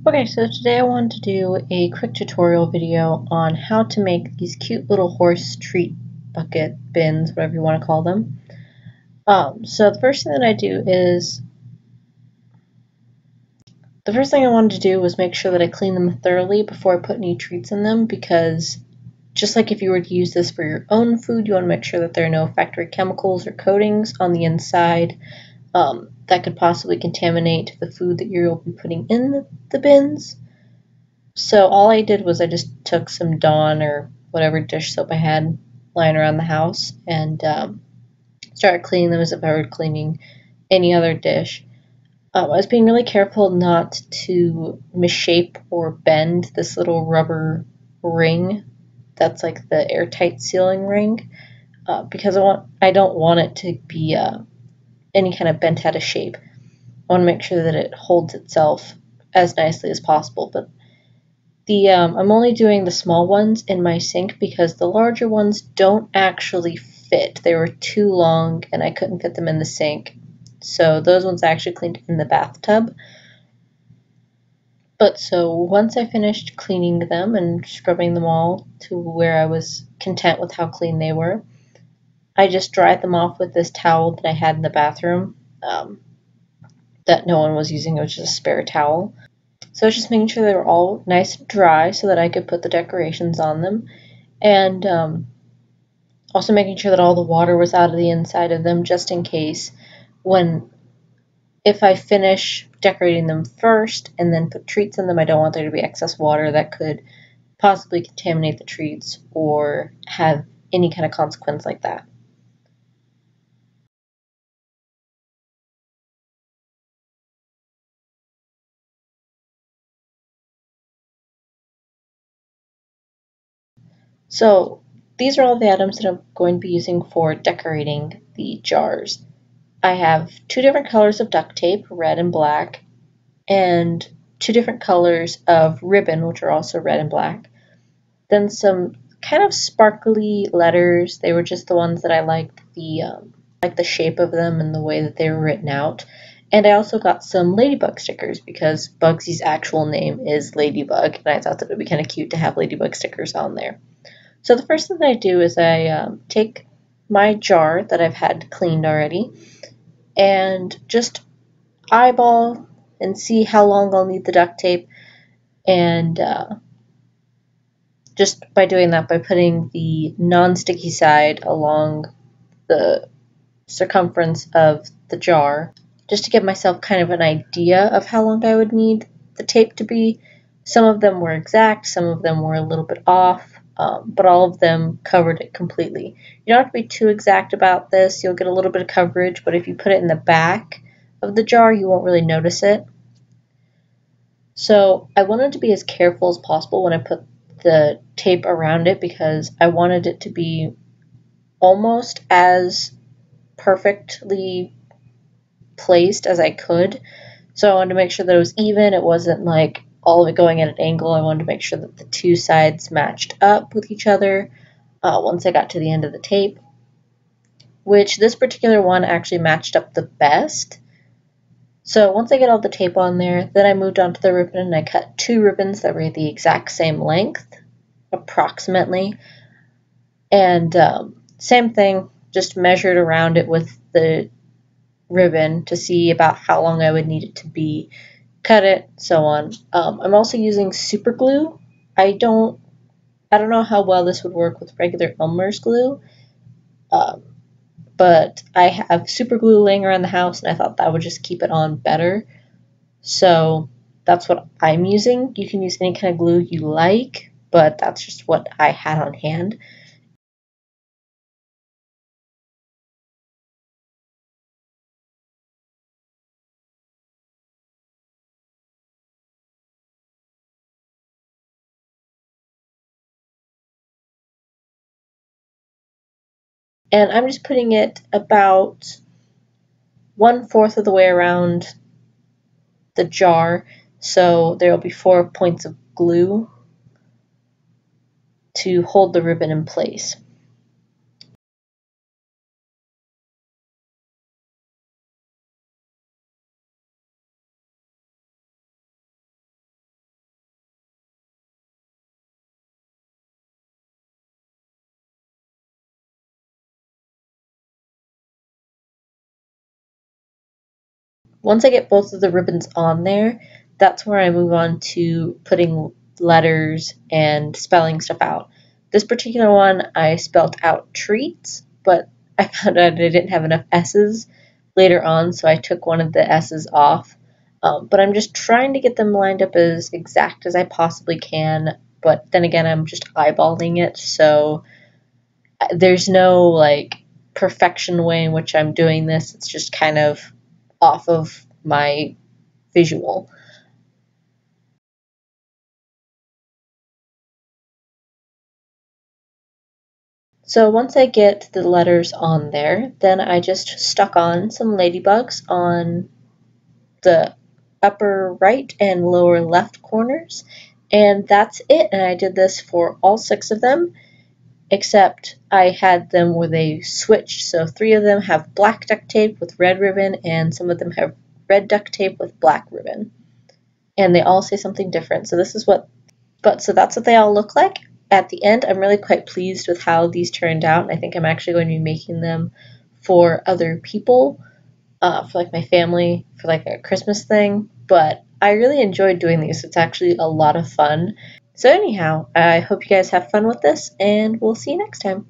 Okay, so today I wanted to do a quick tutorial video on how to make these cute little horse treat bucket bins, whatever you want to call them. So the first thing I wanted to do was make sure that I clean them thoroughly before I put any treats in them, because just like if you were to use this for your own food, you want to make sure that there are no factory chemicals or coatings on the inside that could possibly contaminate the food that you'll be putting in the bins. So all I did was I just took some Dawn or whatever dish soap I had lying around the house and started cleaning them as if I were cleaning any other dish. I was being really careful not to misshape or bend this little rubber ring that's like the airtight sealing ring, because I don't want it to be any kind of bent out of shape. I want to make sure that it holds itself as nicely as possible, but I'm only doing the small ones in my sink because the larger ones don't actually fit. They were too long and I couldn't fit them in the sink. So those ones I actually cleaned in the bathtub. But so once I finished cleaning them and scrubbing them all to where I was content with how clean they were, I just dried them off with this towel that I had in the bathroom that no one was using. It was just a spare towel. So I was just making sure they were all nice and dry so that I could put the decorations on them. And also making sure that all the water was out of the inside of them, just in case if I finish decorating them first and then put treats in them, I don't want there to be excess water that could possibly contaminate the treats or have any kind of consequence like that. So these are all the items that I'm going to be using for decorating the jars. I have two different colors of duct tape, red and black, and two different colors of ribbon, which are also red and black. Then some kind of sparkly letters. They were just the ones that I liked the shape of them and the way that they were written out. And I also got some ladybug stickers because Bugsy's actual name is Ladybug, and I thought that it would be kind of cute to have ladybug stickers on there. So the first thing that I do is I take my jar that I've had cleaned already and just eyeball and see how long I'll need the duct tape, and just by doing that, by putting the non-sticky side along the circumference of the jar, just to give myself kind of an idea of how long I would need the tape to be. Some of them were exact, some of them were a little bit off, but all of them covered it completely. You don't have to be too exact about this. You'll get a little bit of coverage, but if you put it in the back of the jar, you won't really notice it. So I wanted to be as careful as possible when I put the tape around it, because I wanted it to be almost as perfectly placed as I could. So I wanted to make sure that it was even. It wasn't like all of it going at an angle. I wanted to make sure that the two sides matched up with each other once I got to the end of the tape, which this particular one actually matched up the best. So once I get all the tape on there, then I moved on to the ribbon and I cut two ribbons that were the exact same length, approximately. And same thing, just measured around it with the ribbon to see about how long I would need it to be, cut it, so on. I'm also using super glue. I don't know how well this would work with regular Elmer's glue, um, but I have super glue laying around the house and I thought that would just keep it on better. So that's what I'm using. You can use any kind of glue you like, but that's just what I had on hand. And I'm just putting it about 1/4 of the way around the jar, so there will be 4 points of glue to hold the ribbon in place. Once I get both of the ribbons on there, that's where I move on to putting letters and spelling stuff out. This particular one, I spelled out treats, but I found out I didn't have enough S's later on, so I took one of the S's off. But I'm just trying to get them lined up as exact as I possibly can, but then again, I'm just eyeballing it, so there's no like perfection way in which I'm doing this. It's just kind of off of my visual. So once I get the letters on there, then I just stuck on some ladybugs on the upper right and lower left corners, and that's it. And I did this for all 6 of them, except I had them where they switched. So 3 of them have black duct tape with red ribbon, and some of them have red duct tape with black ribbon. And they all say something different. So that's what they all look like. At the end, I'm really quite pleased with how these turned out, and I think I'm actually going to be making them for other people, for like my family, for like a Christmas thing. But I really enjoyed doing these. It's actually a lot of fun. So anyhow, I hope you guys have fun with this, and we'll see you next time.